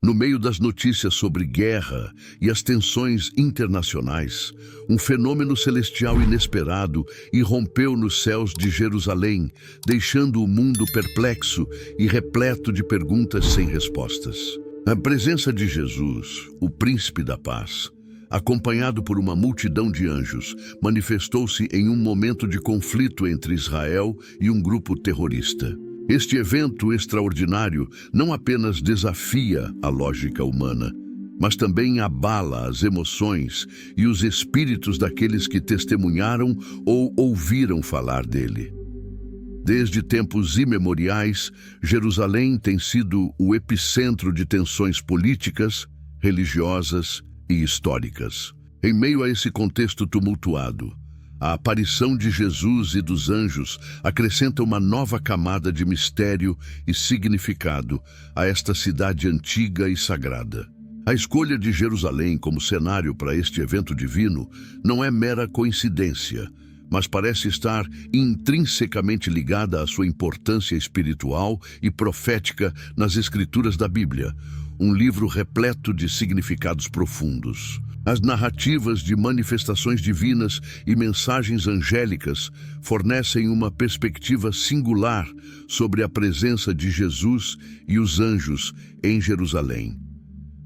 No meio das notícias sobre guerra e as tensões internacionais, um fenômeno celestial inesperado irrompeu nos céus de Jerusalém, deixando o mundo perplexo e repleto de perguntas sem respostas. A presença de Jesus, o Príncipe da Paz, acompanhado por uma multidão de anjos, manifestou-se em um momento de conflito entre Israel e um grupo terrorista. Este evento extraordinário não apenas desafia a lógica humana, mas também abala as emoções e os espíritos daqueles que testemunharam ou ouviram falar dele. Desde tempos imemoriais, Jerusalém tem sido o epicentro de tensões políticas, religiosas e históricas. Em meio a esse contexto tumultuado, a aparição de Jesus e dos anjos acrescenta uma nova camada de mistério e significado a esta cidade antiga e sagrada. A escolha de Jerusalém como cenário para este evento divino não é mera coincidência, mas parece estar intrinsecamente ligada à sua importância espiritual e profética nas Escrituras da Bíblia, um livro repleto de significados profundos. As narrativas de manifestações divinas e mensagens angélicas fornecem uma perspectiva singular sobre a presença de Jesus e os anjos em Jerusalém.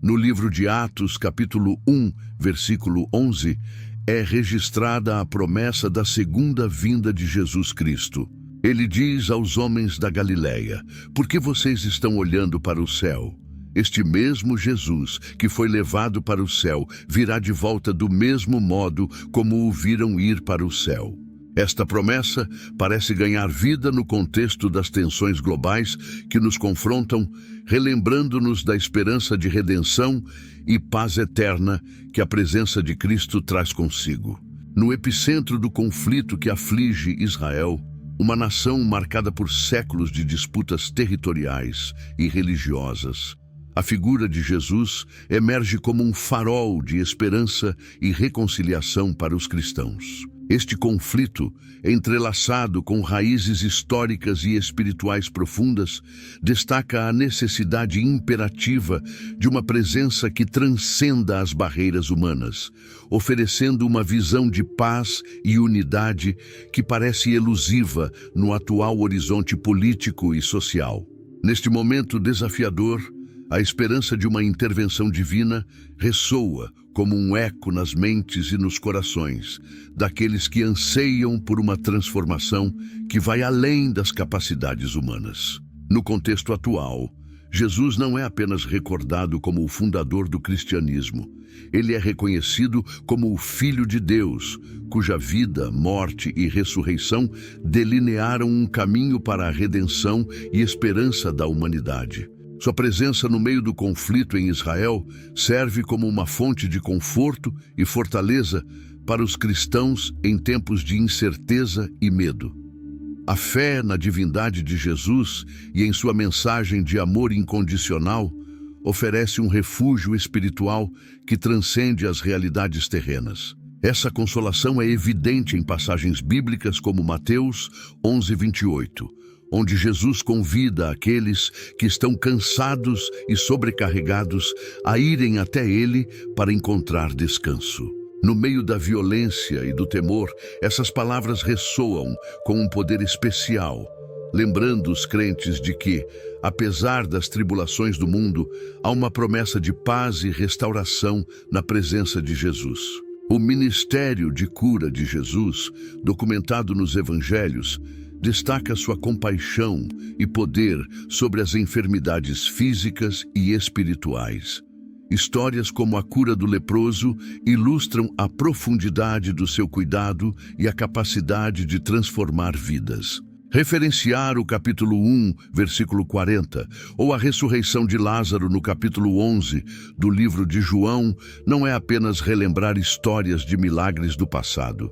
No livro de Atos, capítulo 1, versículo 11, é registrada a promessa da segunda vinda de Jesus Cristo. Ele diz aos homens da Galileia: "Por que vocês estão olhando para o céu? Este mesmo Jesus, que foi levado para o céu, virá de volta do mesmo modo como o viram ir para o céu." Esta promessa parece ganhar vida no contexto das tensões globais que nos confrontam, relembrando-nos da esperança de redenção e paz eterna que a presença de Cristo traz consigo. No epicentro do conflito que aflige Israel, uma nação marcada por séculos de disputas territoriais e religiosas, a figura de Jesus emerge como um farol de esperança e reconciliação para os cristãos. Este conflito, entrelaçado com raízes históricas e espirituais profundas, destaca a necessidade imperativa de uma presença que transcenda as barreiras humanas, oferecendo uma visão de paz e unidade que parece elusiva no atual horizonte político e social. Neste momento desafiador, a esperança de uma intervenção divina ressoa como um eco nas mentes e nos corações daqueles que anseiam por uma transformação que vai além das capacidades humanas. No contexto atual, Jesus não é apenas recordado como o fundador do cristianismo. Ele é reconhecido como o Filho de Deus, cuja vida, morte e ressurreição delinearam um caminho para a redenção e esperança da humanidade. Sua presença no meio do conflito em Israel serve como uma fonte de conforto e fortaleza para os cristãos em tempos de incerteza e medo. A fé na divindade de Jesus e em sua mensagem de amor incondicional oferece um refúgio espiritual que transcende as realidades terrenas. Essa consolação é evidente em passagens bíblicas como Mateus 11:28. Onde Jesus convida aqueles que estão cansados e sobrecarregados a irem até Ele para encontrar descanso. No meio da violência e do temor, essas palavras ressoam com um poder especial, lembrando os crentes de que, apesar das tribulações do mundo, há uma promessa de paz e restauração na presença de Jesus. O ministério de cura de Jesus, documentado nos Evangelhos, destaca sua compaixão e poder sobre as enfermidades físicas e espirituais. Histórias como a cura do leproso ilustram a profundidade do seu cuidado e a capacidade de transformar vidas. Referenciar o capítulo 1, versículo 40, ou a ressurreição de Lázaro no capítulo 11 do livro de João, não é apenas relembrar histórias de milagres do passado.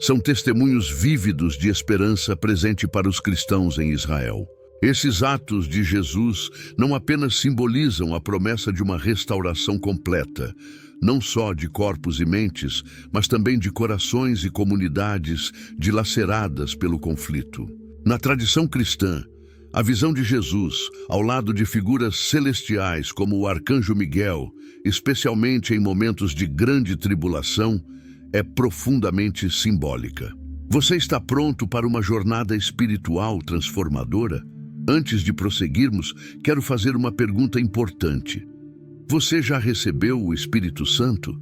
São testemunhos vívidos de esperança presente para os cristãos em Israel. Esses atos de Jesus não apenas simbolizam a promessa de uma restauração completa, não só de corpos e mentes, mas também de corações e comunidades dilaceradas pelo conflito. Na tradição cristã, A visão de Jesus, ao lado de figuras celestiais como o arcanjo Miguel, especialmente em momentos de grande tribulação, é profundamente simbólica. Você está pronto para uma jornada espiritual transformadora? Antes de prosseguirmos, quero fazer uma pergunta importante. Você já recebeu o Espírito Santo?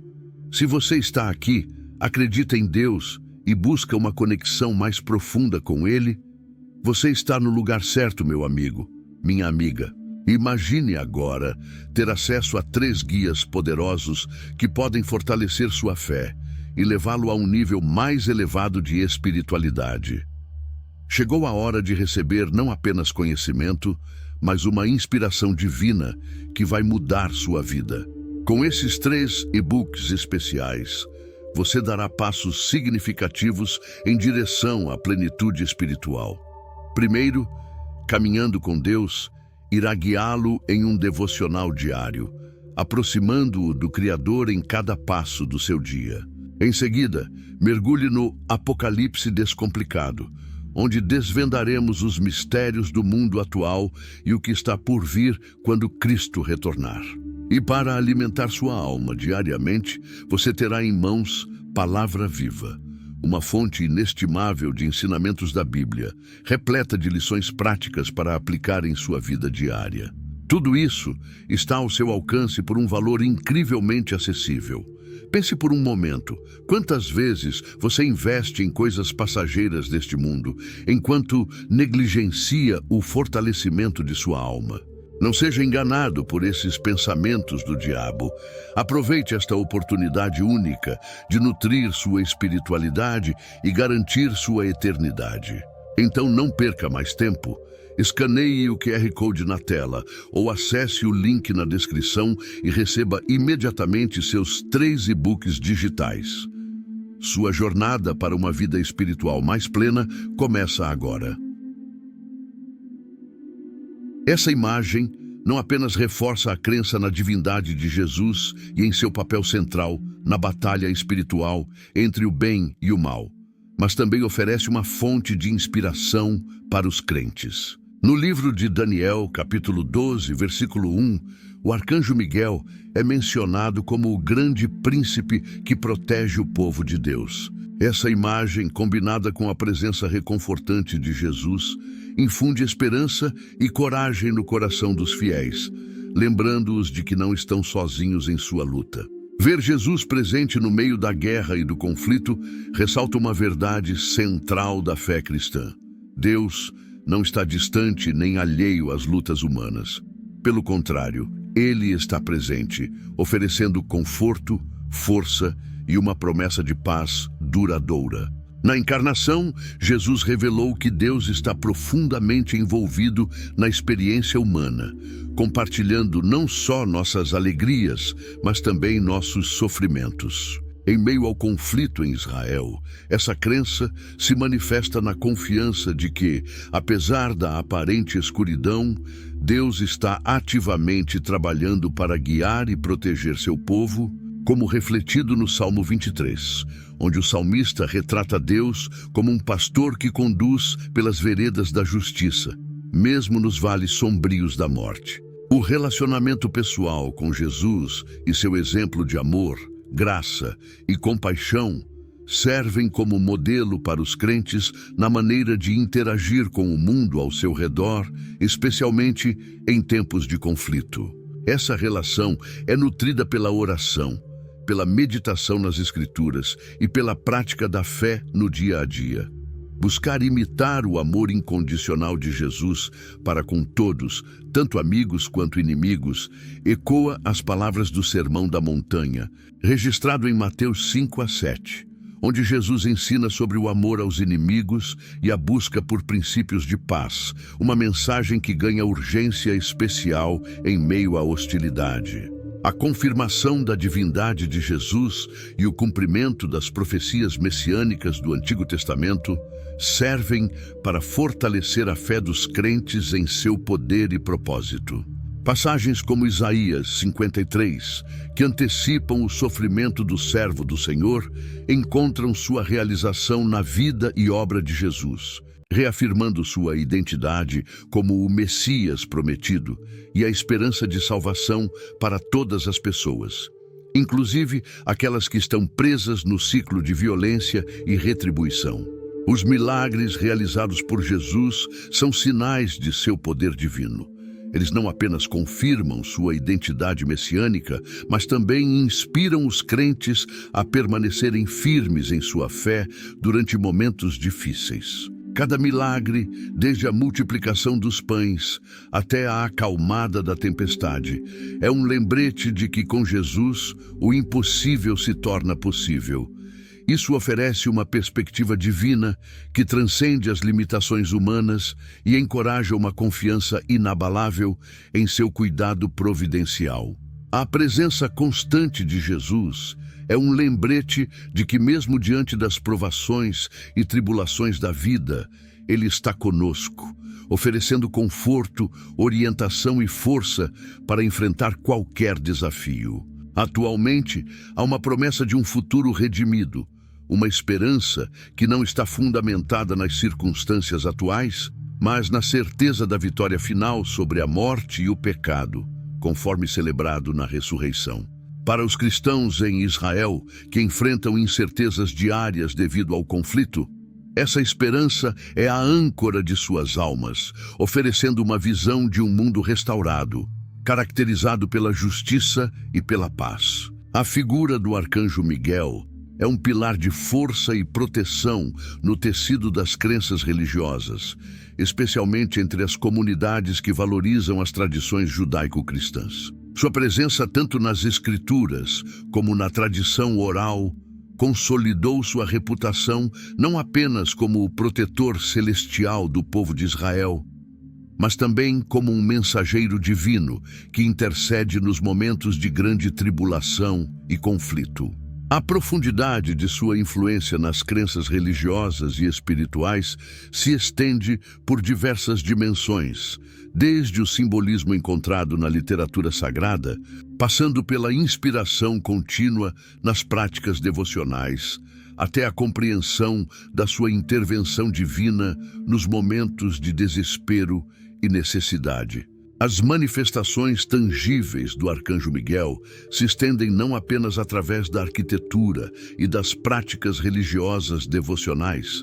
Se você está aqui, acredita em Deus e busca uma conexão mais profunda com Ele, você está no lugar certo, meu amigo, minha amiga. Imagine agora ter acesso a 3 guias poderosos que podem fortalecer sua fé e levá-lo a um nível mais elevado de espiritualidade. Chegou a hora de receber não apenas conhecimento, mas uma inspiração divina que vai mudar sua vida. Com esses 3 e-books especiais, você dará passos significativos em direção à plenitude espiritual. Primeiro, Caminhando com Deus irá guiá-lo em um devocional diário, aproximando-o do Criador em cada passo do seu dia. Em seguida, mergulhe no Apocalipse Descomplicado, onde desvendaremos os mistérios do mundo atual e o que está por vir quando Cristo retornar. E para alimentar sua alma diariamente, você terá em mãos Palavra Viva, uma fonte inestimável de ensinamentos da Bíblia, repleta de lições práticas para aplicar em sua vida diária. Tudo isso está ao seu alcance por um valor incrivelmente acessível. Pense por um momento, quantas vezes você investe em coisas passageiras deste mundo, enquanto negligencia o fortalecimento de sua alma? Não seja enganado por esses pensamentos do diabo. Aproveite esta oportunidade única de nutrir sua espiritualidade e garantir sua eternidade. Então não perca mais tempo. Escaneie o QR Code na tela ou acesse o link na descrição e receba imediatamente seus 3 e-books digitais. Sua jornada para uma vida espiritual mais plena começa agora. Essa imagem não apenas reforça a crença na divindade de Jesus e em seu papel central na batalha espiritual entre o bem e o mal, mas também oferece uma fonte de inspiração para os crentes. No livro de Daniel, capítulo 12, versículo 1, o arcanjo Miguel é mencionado como o grande príncipe que protege o povo de Deus. Essa imagem, combinada com a presença reconfortante de Jesus, infunde esperança e coragem no coração dos fiéis, lembrando-os de que não estão sozinhos em sua luta. Ver Jesus presente no meio da guerra e do conflito ressalta uma verdade central da fé cristã. Deus não está distante nem alheio às lutas humanas. Pelo contrário, Ele está presente, oferecendo conforto, força e uma promessa de paz duradoura. Na encarnação, Jesus revelou que Deus está profundamente envolvido na experiência humana, compartilhando não só nossas alegrias, mas também nossos sofrimentos. Em meio ao conflito em Israel, essa crença se manifesta na confiança de que, apesar da aparente escuridão, Deus está ativamente trabalhando para guiar e proteger seu povo, como refletido no Salmo 23, onde o salmista retrata Deus como um pastor que conduz pelas veredas da justiça, mesmo nos vales sombrios da morte. O relacionamento pessoal com Jesus e seu exemplo de amor, graça e compaixão servem como modelo para os crentes na maneira de interagir com o mundo ao seu redor, especialmente em tempos de conflito. Essa relação é nutrida pela oração, pela meditação nas Escrituras e pela prática da fé no dia a dia. Buscar imitar o amor incondicional de Jesus para com todos, tanto amigos quanto inimigos, ecoa as palavras do Sermão da Montanha, registrado em Mateus 5-7, onde Jesus ensina sobre o amor aos inimigos e a busca por princípios de paz, uma mensagem que ganha urgência especial em meio à hostilidade. A confirmação da divindade de Jesus e o cumprimento das profecias messiânicas do Antigo Testamento servem para fortalecer a fé dos crentes em seu poder e propósito. Passagens como Isaías 53, que antecipam o sofrimento do servo do Senhor, encontram sua realização na vida e obra de Jesus, reafirmando sua identidade como o Messias prometido e a esperança de salvação para todas as pessoas, inclusive aquelas que estão presas no ciclo de violência e retribuição. Os milagres realizados por Jesus são sinais de seu poder divino. Eles não apenas confirmam sua identidade messiânica, mas também inspiram os crentes a permanecerem firmes em sua fé durante momentos difíceis. Cada milagre, desde a multiplicação dos pães até a acalmada da tempestade, é um lembrete de que com Jesus o impossível se torna possível. Isso oferece uma perspectiva divina que transcende as limitações humanas e encoraja uma confiança inabalável em seu cuidado providencial. A presença constante de Jesus é um lembrete de que, mesmo diante das provações e tribulações da vida, Ele está conosco, oferecendo conforto, orientação e força para enfrentar qualquer desafio. Atualmente, há uma promessa de um futuro redimido, uma esperança que não está fundamentada nas circunstâncias atuais, mas na certeza da vitória final sobre a morte e o pecado, conforme celebrado na ressurreição. Para os cristãos em Israel, que enfrentam incertezas diárias devido ao conflito, essa esperança é a âncora de suas almas, oferecendo uma visão de um mundo restaurado, caracterizado pela justiça e pela paz. A figura do arcanjo Miguel é um pilar de força e proteção no tecido das crenças religiosas, especialmente entre as comunidades que valorizam as tradições judaico-cristãs. Sua presença tanto nas escrituras como na tradição oral consolidou sua reputação não apenas como o protetor celestial do povo de Israel, mas também como um mensageiro divino que intercede nos momentos de grande tribulação e conflito. A profundidade de sua influência nas crenças religiosas e espirituais se estende por diversas dimensões, desde o simbolismo encontrado na literatura sagrada, passando pela inspiração contínua nas práticas devocionais, até a compreensão da sua intervenção divina nos momentos de desespero e necessidade. As manifestações tangíveis do Arcanjo Miguel se estendem não apenas através da arquitetura e das práticas religiosas devocionais,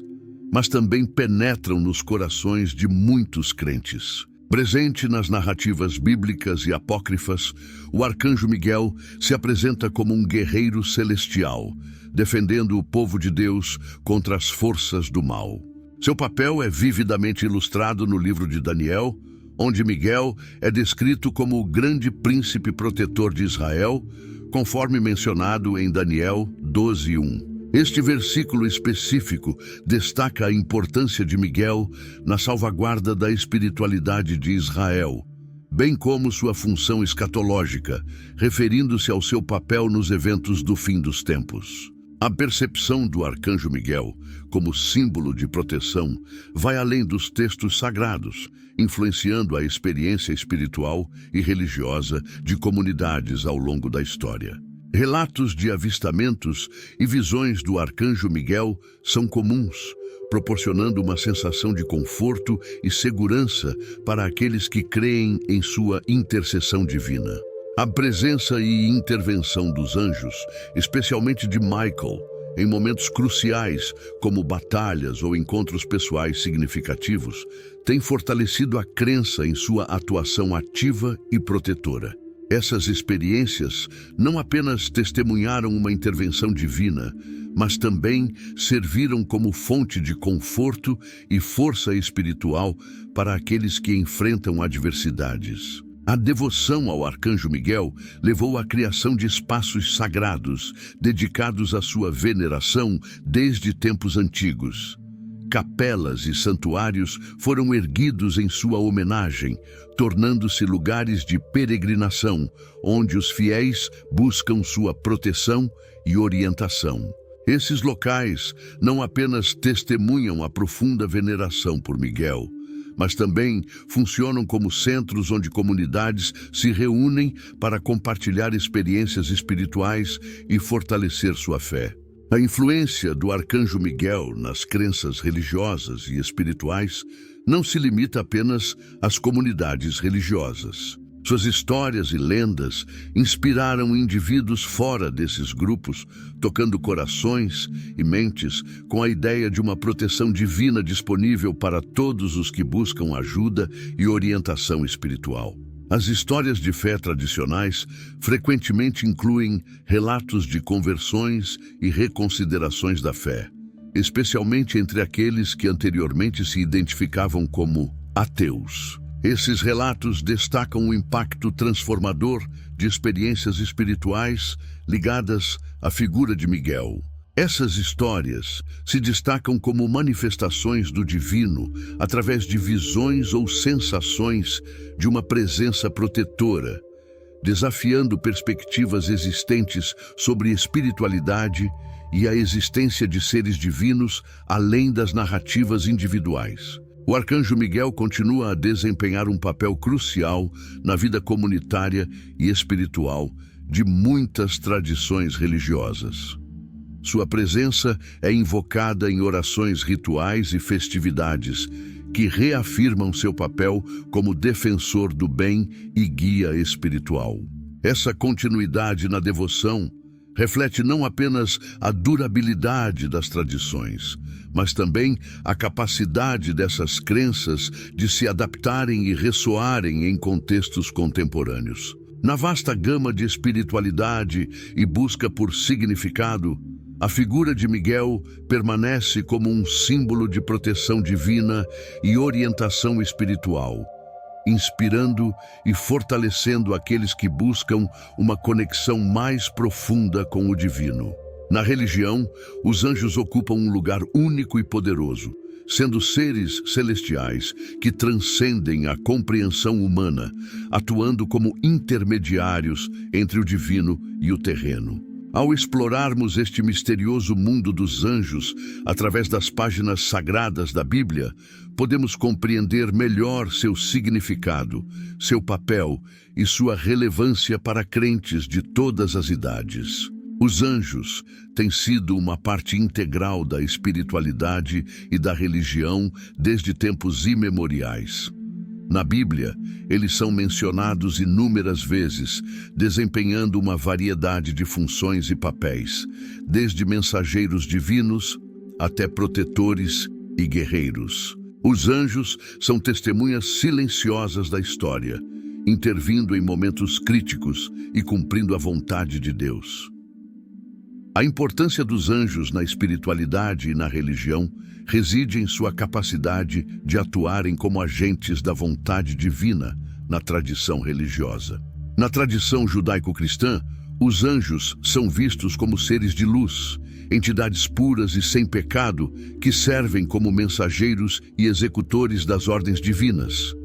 mas também penetram nos corações de muitos crentes. Presente nas narrativas bíblicas e apócrifas, o Arcanjo Miguel se apresenta como um guerreiro celestial, defendendo o povo de Deus contra as forças do mal. Seu papel é vividamente ilustrado no livro de Daniel, onde Miguel é descrito como o grande príncipe protetor de Israel, conforme mencionado em Daniel 12:1. Este versículo específico destaca a importância de Miguel na salvaguarda da espiritualidade de Israel, bem como sua função escatológica, referindo-se ao seu papel nos eventos do fim dos tempos. A percepção do Arcanjo Miguel como símbolo de proteção vai além dos textos sagrados, influenciando a experiência espiritual e religiosa de comunidades ao longo da história. Relatos de avistamentos e visões do Arcanjo Miguel são comuns, proporcionando uma sensação de conforto e segurança para aqueles que creem em sua intercessão divina. A presença e intervenção dos anjos, especialmente de Michael, em momentos cruciais, como batalhas ou encontros pessoais significativos, tem fortalecido a crença em sua atuação ativa e protetora. Essas experiências não apenas testemunharam uma intervenção divina, mas também serviram como fonte de conforto e força espiritual para aqueles que enfrentam adversidades. A devoção ao Arcanjo Miguel levou à criação de espaços sagrados dedicados à sua veneração desde tempos antigos. Capelas e santuários foram erguidos em sua homenagem, tornando-se lugares de peregrinação, onde os fiéis buscam sua proteção e orientação. Esses locais não apenas testemunham a profunda veneração por Miguel, mas também funcionam como centros onde comunidades se reúnem para compartilhar experiências espirituais e fortalecer sua fé. A influência do arcanjo Miguel nas crenças religiosas e espirituais não se limita apenas às comunidades religiosas. Suas histórias e lendas inspiraram indivíduos fora desses grupos, tocando corações e mentes com a ideia de uma proteção divina disponível para todos os que buscam ajuda e orientação espiritual. As histórias de fé tradicionais frequentemente incluem relatos de conversões e reconsiderações da fé, especialmente entre aqueles que anteriormente se identificavam como ateus. Esses relatos destacam o impacto transformador de experiências espirituais ligadas à figura de Miguel. Essas histórias se destacam como manifestações do divino através de visões ou sensações de uma presença protetora, desafiando perspectivas existentes sobre espiritualidade e a existência de seres divinos além das narrativas individuais. O arcanjo Miguel continua a desempenhar um papel crucial na vida comunitária e espiritual de muitas tradições religiosas. Sua presença é invocada em orações rituais e festividades que reafirmam seu papel como defensor do bem e guia espiritual. Essa continuidade na devoção reflete não apenas a durabilidade das tradições, mas também a capacidade dessas crenças de se adaptarem e ressoarem em contextos contemporâneos. Na vasta gama de espiritualidade e busca por significado, a figura de Miguel permanece como um símbolo de proteção divina e orientação espiritual, inspirando e fortalecendo aqueles que buscam uma conexão mais profunda com o divino. Na religião, os anjos ocupam um lugar único e poderoso, sendo seres celestiais que transcendem a compreensão humana, atuando como intermediários entre o divino e o terreno. Ao explorarmos este misterioso mundo dos anjos através das páginas sagradas da Bíblia, podemos compreender melhor seu significado, seu papel e sua relevância para crentes de todas as idades. Os anjos têm sido uma parte integral da espiritualidade e da religião desde tempos imemoriais. Na Bíblia, eles são mencionados inúmeras vezes, desempenhando uma variedade de funções e papéis, desde mensageiros divinos até protetores e guerreiros. Os anjos são testemunhas silenciosas da história, intervindo em momentos críticos e cumprindo a vontade de Deus. A importância dos anjos na espiritualidade e na religião reside em sua capacidade de atuarem como agentes da vontade divina na tradição religiosa. Na tradição judaico-cristã, os anjos são vistos como seres de luz, entidades puras e sem pecado que servem como mensageiros e executores das ordens divinas.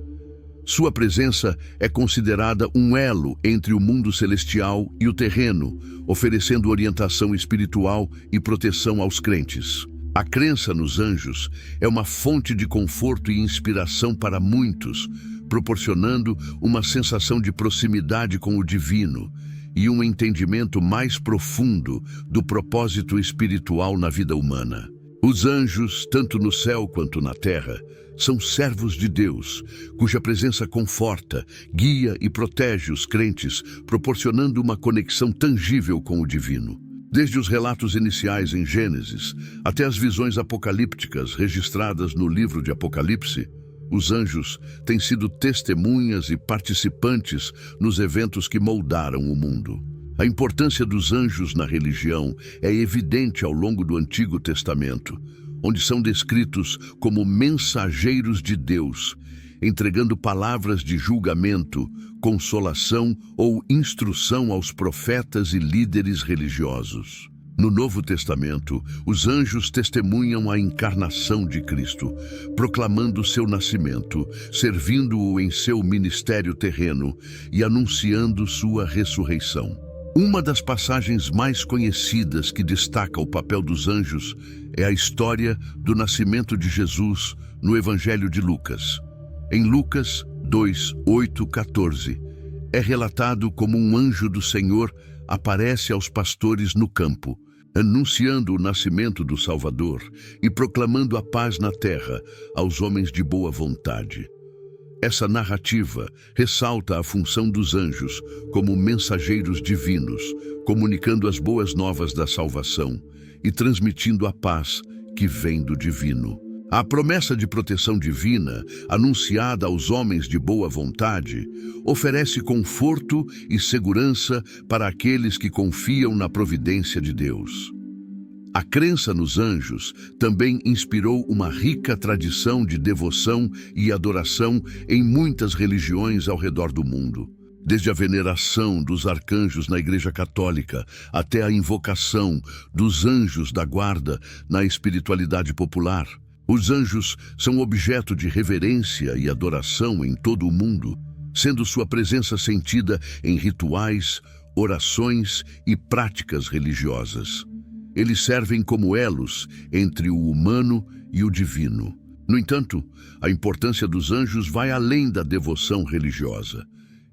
Sua presença é considerada um elo entre o mundo celestial e o terreno, oferecendo orientação espiritual e proteção aos crentes. A crença nos anjos é uma fonte de conforto e inspiração para muitos, proporcionando uma sensação de proximidade com o divino e um entendimento mais profundo do propósito espiritual na vida humana. Os anjos, tanto no céu quanto na terra, são servos de Deus, cuja presença conforta, guia e protege os crentes, proporcionando uma conexão tangível com o divino. Desde os relatos iniciais em Gênesis até as visões apocalípticas registradas no livro de Apocalipse, os anjos têm sido testemunhas e participantes nos eventos que moldaram o mundo. A importância dos anjos na religião é evidente ao longo do Antigo Testamento, onde são descritos como mensageiros de Deus, entregando palavras de julgamento, consolação ou instrução aos profetas e líderes religiosos. No Novo Testamento, os anjos testemunham a encarnação de Cristo, proclamando seu nascimento, servindo-o em seu ministério terreno e anunciando sua ressurreição. Uma das passagens mais conhecidas que destaca o papel dos anjos é a história do nascimento de Jesus no Evangelho de Lucas. Em Lucas 2, 8, 14, é relatado como um anjo do Senhor aparece aos pastores no campo, anunciando o nascimento do Salvador e proclamando a paz na terra aos homens de boa vontade. Essa narrativa ressalta a função dos anjos como mensageiros divinos, comunicando as boas novas da salvação e transmitindo a paz que vem do divino. A promessa de proteção divina, anunciada aos homens de boa vontade, oferece conforto e segurança para aqueles que confiam na providência de Deus. A crença nos anjos também inspirou uma rica tradição de devoção e adoração em muitas religiões ao redor do mundo. Desde a veneração dos arcanjos na Igreja Católica até a invocação dos anjos da guarda na espiritualidade popular, os anjos são objeto de reverência e adoração em todo o mundo, sendo sua presença sentida em rituais, orações e práticas religiosas. Eles servem como elos entre o humano e o divino. No entanto, a importância dos anjos vai além da devoção religiosa.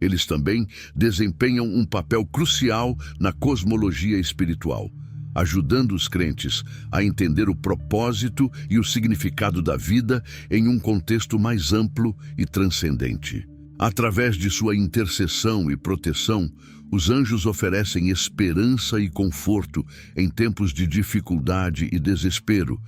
Eles também desempenham um papel crucial na cosmologia espiritual, ajudando os crentes a entender o propósito e o significado da vida em um contexto mais amplo e transcendente. Através de sua intercessão e proteção, os anjos oferecem esperança e conforto em tempos de dificuldade e desespero,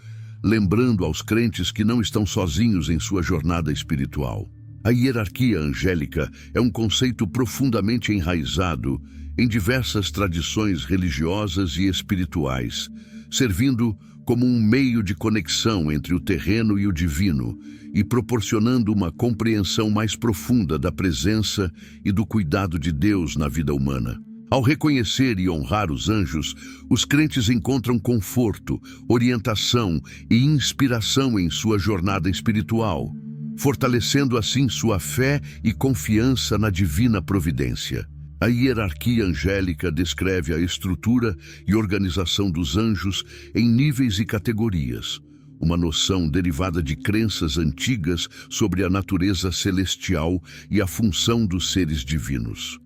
lembrando aos crentes que não estão sozinhos em sua jornada espiritual. A hierarquia angélica é um conceito profundamente enraizado em diversas tradições religiosas e espirituais, servindo como um meio de conexão entre o terreno e o divino e proporcionando uma compreensão mais profunda da presença e do cuidado de Deus na vida humana. Ao reconhecer e honrar os anjos, os crentes encontram conforto, orientação e inspiração em sua jornada espiritual, fortalecendo assim sua fé e confiança na divina providência. A hierarquia angélica descreve a estrutura e organização dos anjos em níveis e categorias, uma noção derivada de crenças antigas sobre a natureza celestial e a função dos seres divinos.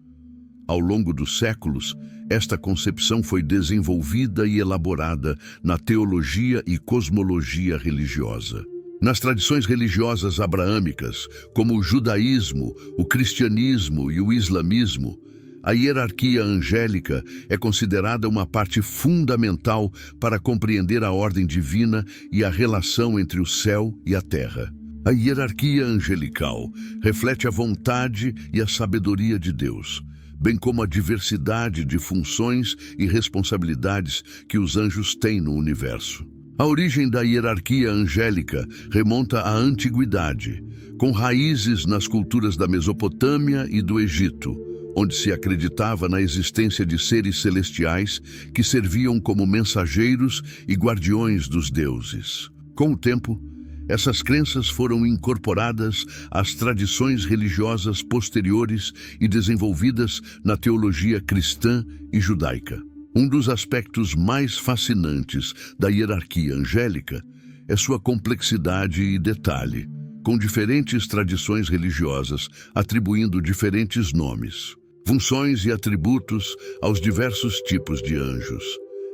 Ao longo dos séculos, esta concepção foi desenvolvida e elaborada na teologia e cosmologia religiosa. Nas tradições religiosas abraâmicas, como o judaísmo, o cristianismo e o islamismo, a hierarquia angélica é considerada uma parte fundamental para compreender a ordem divina e a relação entre o céu e a terra. A hierarquia angelical reflete a vontade e a sabedoria de Deus, bem como a diversidade de funções e responsabilidades que os anjos têm no universo. A origem da hierarquia angélica remonta à antiguidade, com raízes nas culturas da Mesopotâmia e do Egito, onde se acreditava na existência de seres celestiais que serviam como mensageiros e guardiões dos deuses. Com o tempo, essas crenças foram incorporadas às tradições religiosas posteriores e desenvolvidas na teologia cristã e judaica. Um dos aspectos mais fascinantes da hierarquia angélica é sua complexidade e detalhe, com diferentes tradições religiosas atribuindo diferentes nomes, funções e atributos aos diversos tipos de anjos.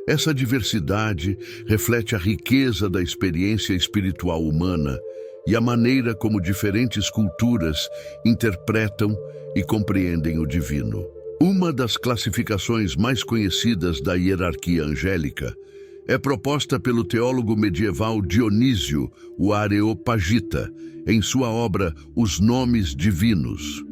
Essa diversidade reflete a riqueza da experiência espiritual humana e a maneira como diferentes culturas interpretam e compreendem o divino. Uma das classificações mais conhecidas da hierarquia angélica é proposta pelo teólogo medieval Dionísio, o Areopagita, em sua obra Os Nomes Divinos.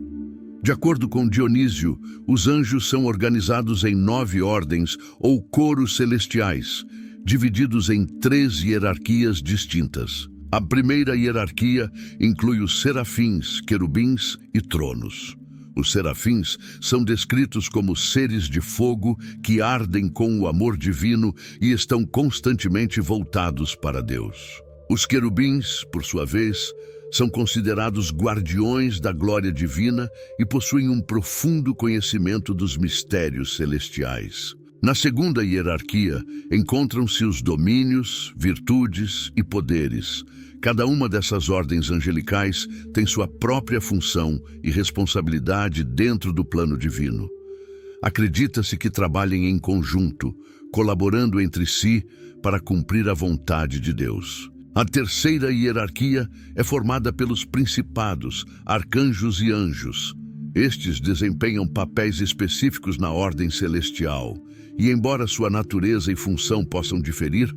De acordo com Dionísio, os anjos são organizados em 9 ordens ou coros celestiais, divididos em 3 hierarquias distintas. A primeira hierarquia inclui os serafins, querubins e tronos. Os serafins são descritos como seres de fogo que ardem com o amor divino e estão constantemente voltados para Deus. Os querubins, por sua vez, são considerados guardiões da glória divina e possuem um profundo conhecimento dos mistérios celestiais. Na segunda hierarquia, encontram-se os domínios, virtudes e poderes. Cada uma dessas ordens angelicais tem sua própria função e responsabilidade dentro do plano divino. Acredita-se que trabalhem em conjunto, colaborando entre si para cumprir a vontade de Deus. A terceira hierarquia é formada pelos principados, arcanjos e anjos. Estes desempenham papéis específicos na ordem celestial, e embora sua natureza e função possam diferir,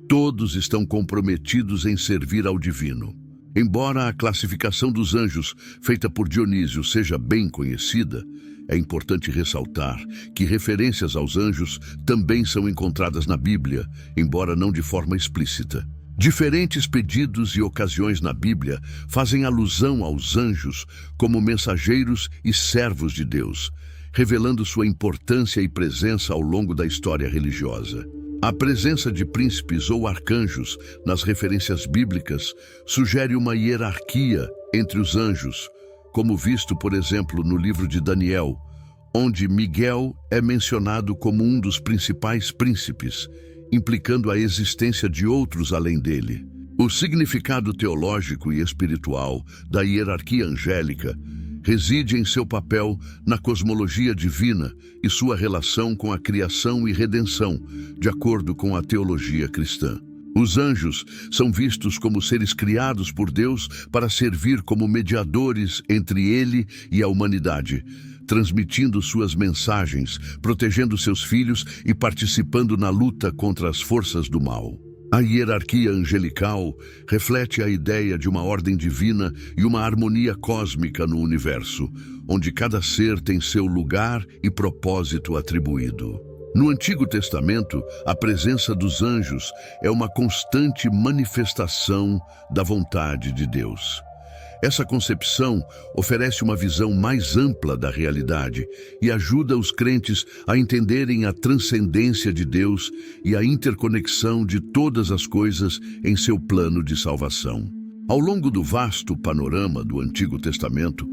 todos estão comprometidos em servir ao divino. Embora a classificação dos anjos feita por Dionísio seja bem conhecida, é importante ressaltar que referências aos anjos também são encontradas na Bíblia, embora não de forma explícita. Diferentes pedidos e ocasiões na Bíblia fazem alusão aos anjos como mensageiros e servos de Deus, revelando sua importância e presença ao longo da história religiosa. A presença de príncipes ou arcanjos nas referências bíblicas sugere uma hierarquia entre os anjos, como visto, por exemplo, no livro de Daniel, onde Miguel é mencionado como um dos principais príncipes, implicando a existência de outros além dele. O significado teológico e espiritual da hierarquia angélica reside em seu papel na cosmologia divina e sua relação com a criação e redenção, de acordo com a teologia cristã. Os anjos são vistos como seres criados por Deus para servir como mediadores entre ele e a humanidade, transmitindo suas mensagens, protegendo seus filhos e participando na luta contra as forças do mal. A hierarquia angelical reflete a ideia de uma ordem divina e uma harmonia cósmica no universo, onde cada ser tem seu lugar e propósito atribuído. No Antigo Testamento, a presença dos anjos é uma constante manifestação da vontade de Deus. Essa concepção oferece uma visão mais ampla da realidade e ajuda os crentes a entenderem a transcendência de Deus e a interconexão de todas as coisas em seu plano de salvação. Ao longo do vasto panorama do Antigo Testamento,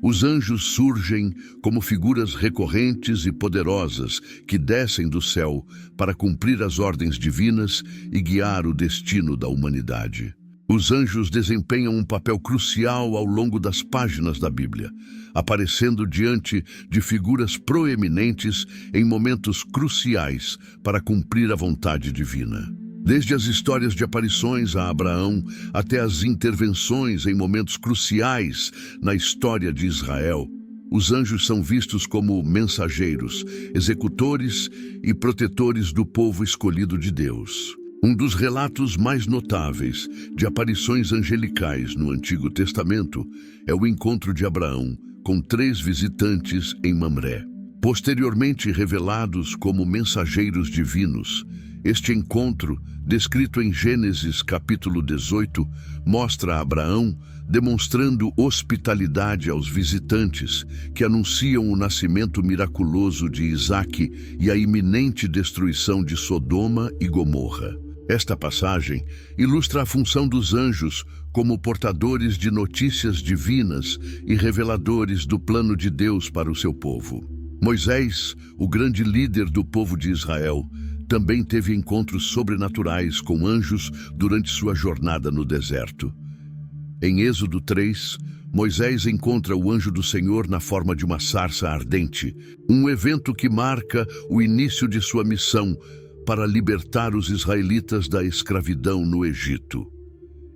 os anjos surgem como figuras recorrentes e poderosas que descem do céu para cumprir as ordens divinas e guiar o destino da humanidade. Os anjos desempenham um papel crucial ao longo das páginas da Bíblia, aparecendo diante de figuras proeminentes em momentos cruciais para cumprir a vontade divina. Desde as histórias de aparições a Abraão até as intervenções em momentos cruciais na história de Israel, os anjos são vistos como mensageiros, executores e protetores do povo escolhido de Deus. Um dos relatos mais notáveis de aparições angelicais no Antigo Testamento é o encontro de Abraão com 3 visitantes em Mamré. Posteriormente revelados como mensageiros divinos, este encontro, descrito em Gênesis capítulo 18, mostra Abraão demonstrando hospitalidade aos visitantes que anunciam o nascimento miraculoso de Isaque e a iminente destruição de Sodoma e Gomorra. Esta passagem ilustra a função dos anjos como portadores de notícias divinas e reveladores do plano de Deus para o seu povo. Moisés, o grande líder do povo de Israel, também teve encontros sobrenaturais com anjos durante sua jornada no deserto. Em Êxodo 3, Moisés encontra o anjo do Senhor na forma de uma sarça ardente, um evento que marca o início de sua missão para libertar os israelitas da escravidão no Egito.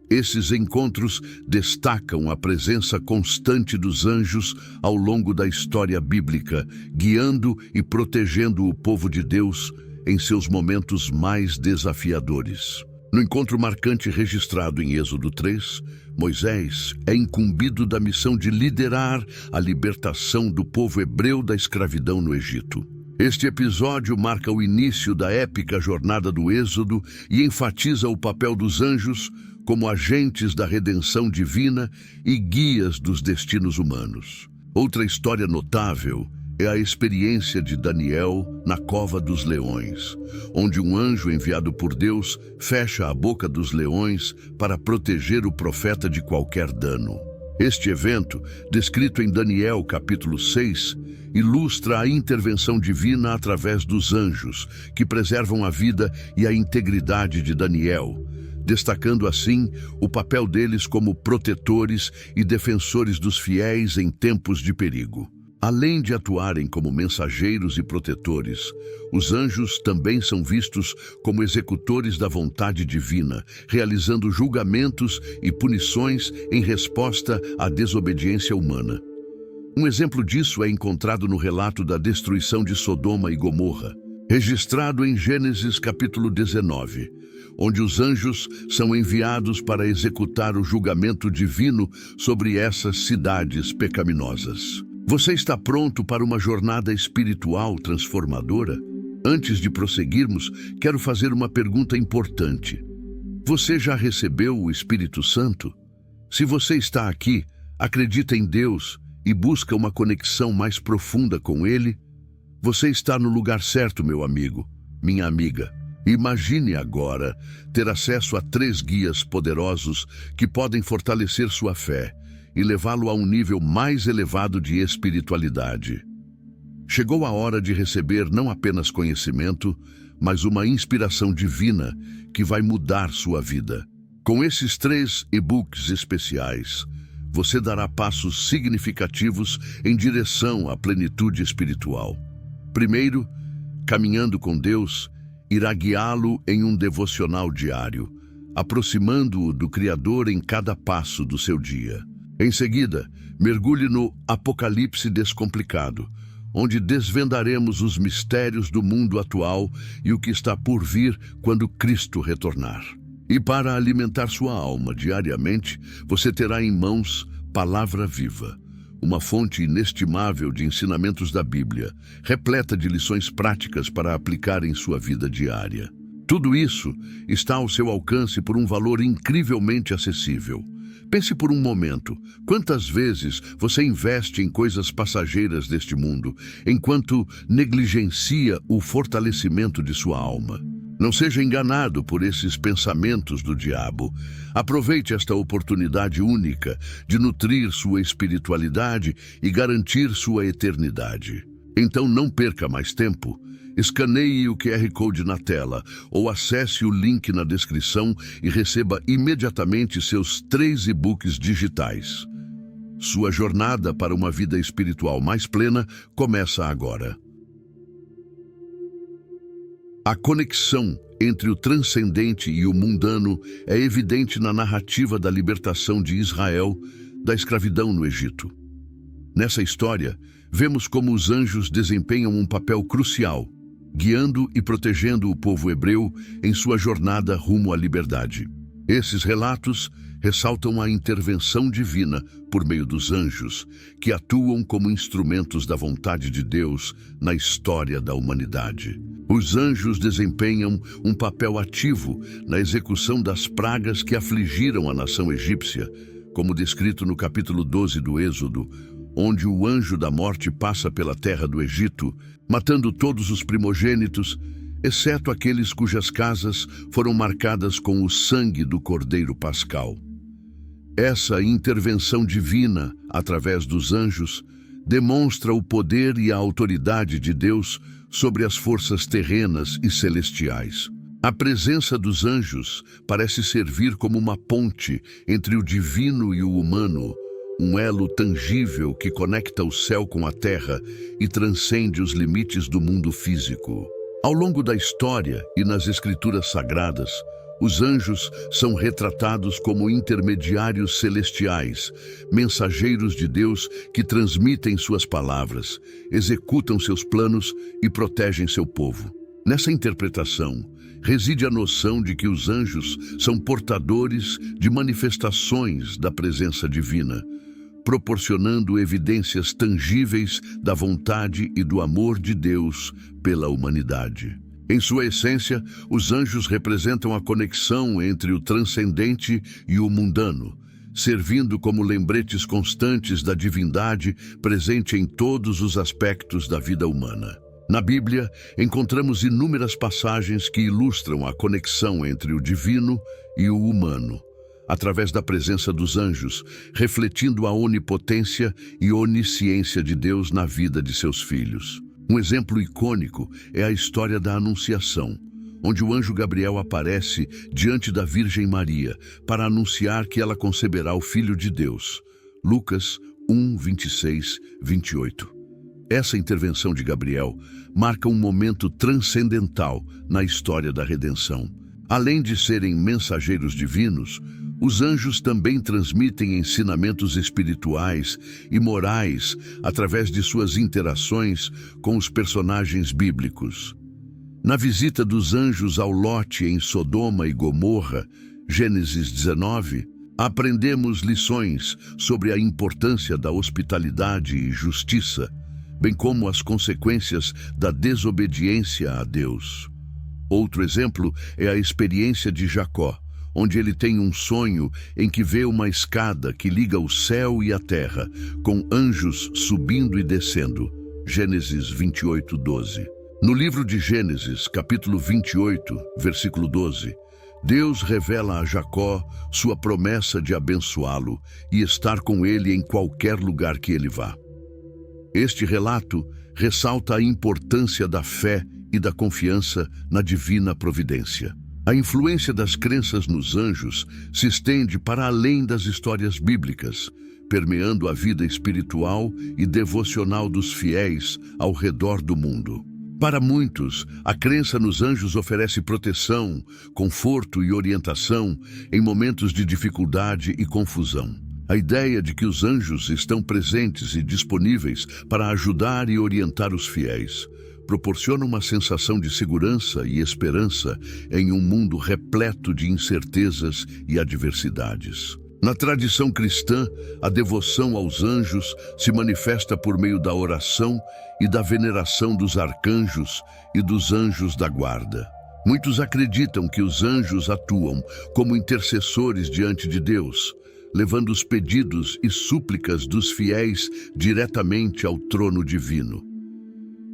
Esses encontros destacam a presença constante dos anjos ao longo da história bíblica, guiando e protegendo o povo de Deus em seus momentos mais desafiadores. No encontro marcante registrado em Êxodo 3, Moisés é incumbido da missão de liderar a libertação do povo hebreu da escravidão no Egito. Este episódio marca o início da épica jornada do Êxodo e enfatiza o papel dos anjos como agentes da redenção divina e guias dos destinos humanos. Outra história notável é a experiência de Daniel na cova dos leões, onde um anjo enviado por Deus fecha a boca dos leões para proteger o profeta de qualquer dano. Este evento, descrito em Daniel capítulo 6, ilustra a intervenção divina através dos anjos, que preservam a vida e a integridade de Daniel, destacando assim o papel deles como protetores e defensores dos fiéis em tempos de perigo. Além de atuarem como mensageiros e protetores, os anjos também são vistos como executores da vontade divina, realizando julgamentos e punições em resposta à desobediência humana. Um exemplo disso é encontrado no relato da destruição de Sodoma e Gomorra, registrado em Gênesis capítulo 19, onde os anjos são enviados para executar o julgamento divino sobre essas cidades pecaminosas. Você está pronto para uma jornada espiritual transformadora? Antes de prosseguirmos, quero fazer uma pergunta importante. Você já recebeu o Espírito Santo? Se você está aqui, acredita em Deus e busca uma conexão mais profunda com Ele, você está no lugar certo, meu amigo, minha amiga. Imagine agora ter acesso a 3 guias poderosos que podem fortalecer sua fé e levá-lo a um nível mais elevado de espiritualidade. Chegou a hora de receber não apenas conhecimento, mas uma inspiração divina que vai mudar sua vida. Com esses 3 e-books especiais, você dará passos significativos em direção à plenitude espiritual. Primeiro, Caminhando com Deus irá guiá-lo em um devocional diário, aproximando-o do Criador em cada passo do seu dia. Em seguida, mergulhe no Apocalipse Descomplicado, onde desvendaremos os mistérios do mundo atual e o que está por vir quando Cristo retornar. E para alimentar sua alma diariamente, você terá em mãos Palavra Viva, uma fonte inestimável de ensinamentos da Bíblia, repleta de lições práticas para aplicar em sua vida diária. Tudo isso está ao seu alcance por um valor incrivelmente acessível. Pense por um momento, quantas vezes você investe em coisas passageiras deste mundo, enquanto negligencia o fortalecimento de sua alma? Não seja enganado por esses pensamentos do diabo. Aproveite esta oportunidade única de nutrir sua espiritualidade e garantir sua eternidade. Então não perca mais tempo. Escaneie o QR Code na tela ou acesse o link na descrição e receba imediatamente seus 3 e-books digitais. Sua jornada para uma vida espiritual mais plena começa agora. A conexão entre o transcendente e o mundano é evidente na narrativa da libertação de Israel da escravidão no Egito. Nessa história, vemos como os anjos desempenham um papel crucial, guiando e protegendo o povo hebreu em sua jornada rumo à liberdade. Esses relatos ressaltam a intervenção divina por meio dos anjos, que atuam como instrumentos da vontade de Deus na história da humanidade. Os anjos desempenham um papel ativo na execução das pragas que afligiram a nação egípcia, como descrito no capítulo 12 do Êxodo, onde o anjo da morte passa pela terra do Egito, matando todos os primogênitos, exceto aqueles cujas casas foram marcadas com o sangue do Cordeiro Pascal. Essa intervenção divina, através dos anjos, demonstra o poder e a autoridade de Deus sobre as forças terrenas e celestiais. A presença dos anjos parece servir como uma ponte entre o divino e o humano, um elo tangível que conecta o céu com a terra e transcende os limites do mundo físico. Ao longo da história e nas escrituras sagradas, os anjos são retratados como intermediários celestiais, mensageiros de Deus que transmitem suas palavras, executam seus planos e protegem seu povo. Nessa interpretação, reside a noção de que os anjos são portadores de manifestações da presença divina, proporcionando evidências tangíveis da vontade e do amor de Deus pela humanidade. Em sua essência, os anjos representam a conexão entre o transcendente e o mundano, servindo como lembretes constantes da divindade presente em todos os aspectos da vida humana. Na Bíblia, encontramos inúmeras passagens que ilustram a conexão entre o divino e o humano, através da presença dos anjos, refletindo a onipotência e onisciência de Deus na vida de seus filhos. Um exemplo icônico é a história da Anunciação, onde o anjo Gabriel aparece diante da Virgem Maria para anunciar que ela conceberá o Filho de Deus. Lucas 1, 26, 28. Essa intervenção de Gabriel marca um momento transcendental na história da redenção. Além de serem mensageiros divinos, os anjos também transmitem ensinamentos espirituais e morais através de suas interações com os personagens bíblicos. Na visita dos anjos ao Lote em Sodoma e Gomorra, Gênesis 19, aprendemos lições sobre a importância da hospitalidade e justiça, bem como as consequências da desobediência a Deus. Outro exemplo é a experiência de Jacó, onde ele tem um sonho em que vê uma escada que liga o céu e a terra, com anjos subindo e descendo. Gênesis 28, 12. No livro de Gênesis, capítulo 28, versículo 12, Deus revela a Jacó sua promessa de abençoá-lo e estar com ele em qualquer lugar que ele vá. Este relato ressalta a importância da fé e da confiança na divina providência. A influência das crenças nos anjos se estende para além das histórias bíblicas, permeando a vida espiritual e devocional dos fiéis ao redor do mundo. Para muitos, a crença nos anjos oferece proteção, conforto e orientação em momentos de dificuldade e confusão. A ideia de que os anjos estão presentes e disponíveis para ajudar e orientar os fiéis proporciona uma sensação de segurança e esperança em um mundo repleto de incertezas e adversidades. Na tradição cristã, a devoção aos anjos se manifesta por meio da oração e da veneração dos arcanjos e dos anjos da guarda. Muitos acreditam que os anjos atuam como intercessores diante de Deus, levando os pedidos e súplicas dos fiéis diretamente ao trono divino.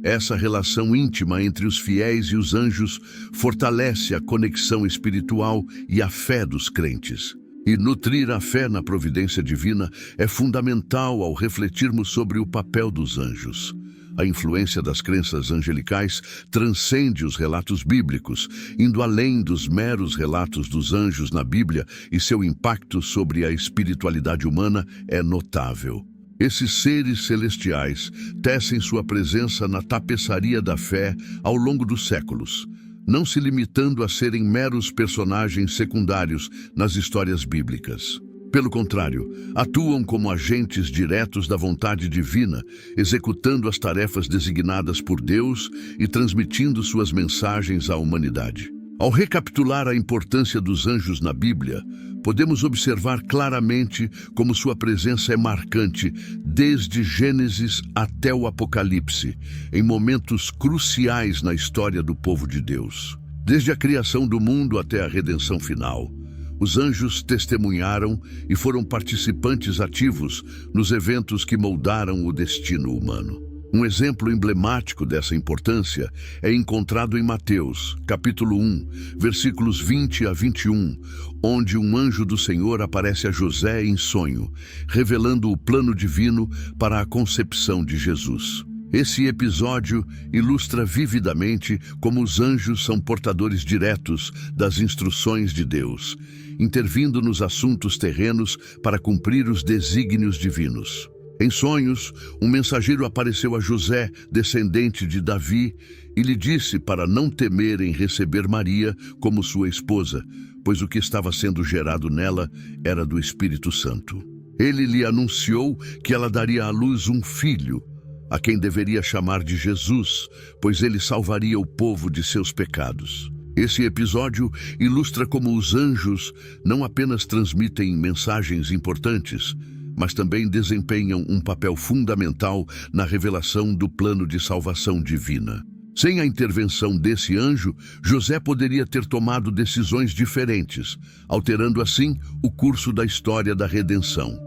Essa relação íntima entre os fiéis e os anjos fortalece a conexão espiritual e a fé dos crentes. E nutrir a fé na providência divina é fundamental ao refletirmos sobre o papel dos anjos. A influência das crenças angelicais transcende os relatos bíblicos, indo além dos meros relatos dos anjos na Bíblia, e seu impacto sobre a espiritualidade humana é notável. Esses seres celestiais tecem sua presença na tapeçaria da fé ao longo dos séculos, não se limitando a serem meros personagens secundários nas histórias bíblicas. Pelo contrário, atuam como agentes diretos da vontade divina, executando as tarefas designadas por Deus e transmitindo suas mensagens à humanidade. Ao recapitular a importância dos anjos na Bíblia, podemos observar claramente como sua presença é marcante desde Gênesis até o Apocalipse, em momentos cruciais na história do povo de Deus. Desde a criação do mundo até a redenção final, os anjos testemunharam e foram participantes ativos nos eventos que moldaram o destino humano. Um exemplo emblemático dessa importância é encontrado em Mateus, capítulo 1, versículos 20 a 21, onde um anjo do Senhor aparece a José em sonho, revelando o plano divino para a concepção de Jesus. Esse episódio ilustra vividamente como os anjos são portadores diretos das instruções de Deus, intervindo nos assuntos terrenos para cumprir os desígnios divinos. Em sonhos, um mensageiro apareceu a José, descendente de Davi, e lhe disse para não temer em receber Maria como sua esposa, pois o que estava sendo gerado nela era do Espírito Santo. Ele lhe anunciou que ela daria à luz um filho, a quem deveria chamar de Jesus, pois ele salvaria o povo de seus pecados. Esse episódio ilustra como os anjos não apenas transmitem mensagens importantes, mas também desempenham um papel fundamental na revelação do plano de salvação divina. Sem a intervenção desse anjo, José poderia ter tomado decisões diferentes, alterando assim o curso da história da redenção.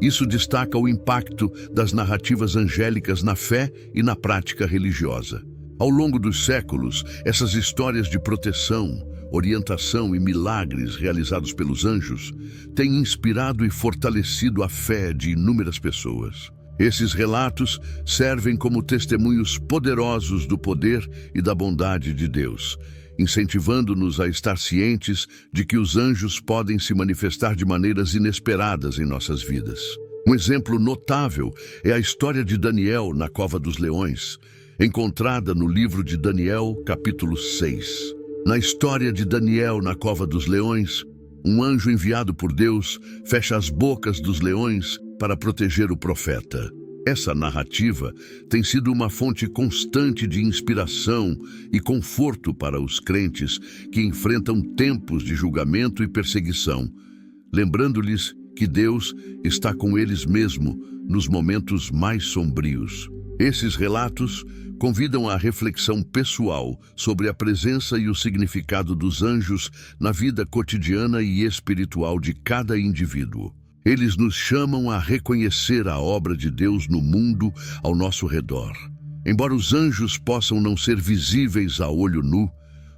Isso destaca o impacto das narrativas angélicas na fé e na prática religiosa. Ao longo dos séculos, essas histórias de proteção, orientação e milagres realizados pelos anjos têm inspirado e fortalecido a fé de inúmeras pessoas. Esses relatos servem como testemunhos poderosos do poder e da bondade de Deus, incentivando-nos a estar cientes de que os anjos podem se manifestar de maneiras inesperadas em nossas vidas. Um exemplo notável é a história de Daniel na cova dos leões, encontrada no livro de Daniel, capítulo 6. Na história de Daniel na cova dos leões, um anjo enviado por Deus fecha as bocas dos leões para proteger o profeta. Essa narrativa tem sido uma fonte constante de inspiração e conforto para os crentes que enfrentam tempos de julgamento e perseguição, lembrando-lhes que Deus está com eles mesmo nos momentos mais sombrios. Esses relatos convidam à reflexão pessoal sobre a presença e o significado dos anjos na vida cotidiana e espiritual de cada indivíduo. Eles nos chamam a reconhecer a obra de Deus no mundo ao nosso redor. Embora os anjos possam não ser visíveis a olho nu,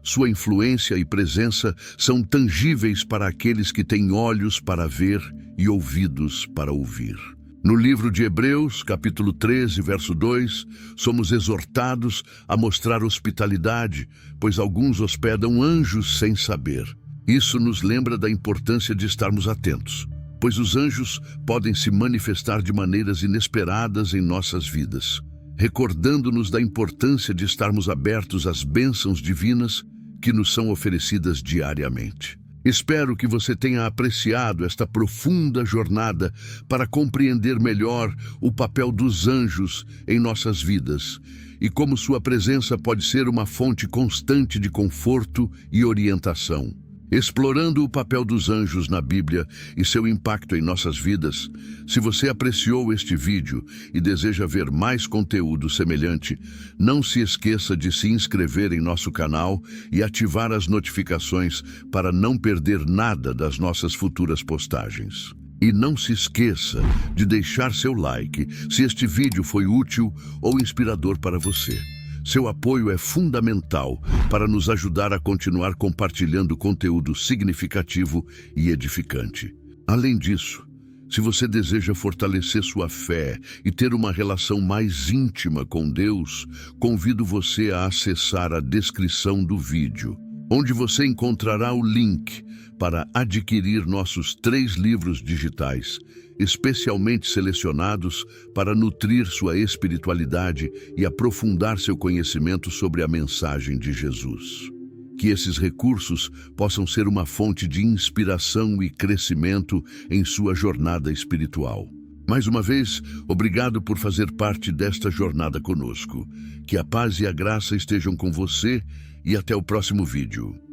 sua influência e presença são tangíveis para aqueles que têm olhos para ver e ouvidos para ouvir. No livro de Hebreus, capítulo 13, verso 2, somos exortados a mostrar hospitalidade, pois alguns hospedam anjos sem saber. Isso nos lembra da importância de estarmos atentos, pois os anjos podem se manifestar de maneiras inesperadas em nossas vidas, recordando-nos da importância de estarmos abertos às bênçãos divinas que nos são oferecidas diariamente. Espero que você tenha apreciado esta profunda jornada para compreender melhor o papel dos anjos em nossas vidas e como sua presença pode ser uma fonte constante de conforto e orientação. Explorando o papel dos anjos na Bíblia e seu impacto em nossas vidas, se você apreciou este vídeo e deseja ver mais conteúdo semelhante, não se esqueça de se inscrever em nosso canal e ativar as notificações para não perder nada das nossas futuras postagens. E não se esqueça de deixar seu like se este vídeo foi útil ou inspirador para você. Seu apoio é fundamental para nos ajudar a continuar compartilhando conteúdo significativo e edificante. Além disso, se você deseja fortalecer sua fé e ter uma relação mais íntima com Deus, convido você a acessar a descrição do vídeo, onde você encontrará o link para adquirir nossos 3 livros digitais, especialmente selecionados para nutrir sua espiritualidade e aprofundar seu conhecimento sobre a mensagem de Jesus. Que esses recursos possam ser uma fonte de inspiração e crescimento em sua jornada espiritual. Mais uma vez, obrigado por fazer parte desta jornada conosco. Que a paz e a graça estejam com você e até o próximo vídeo.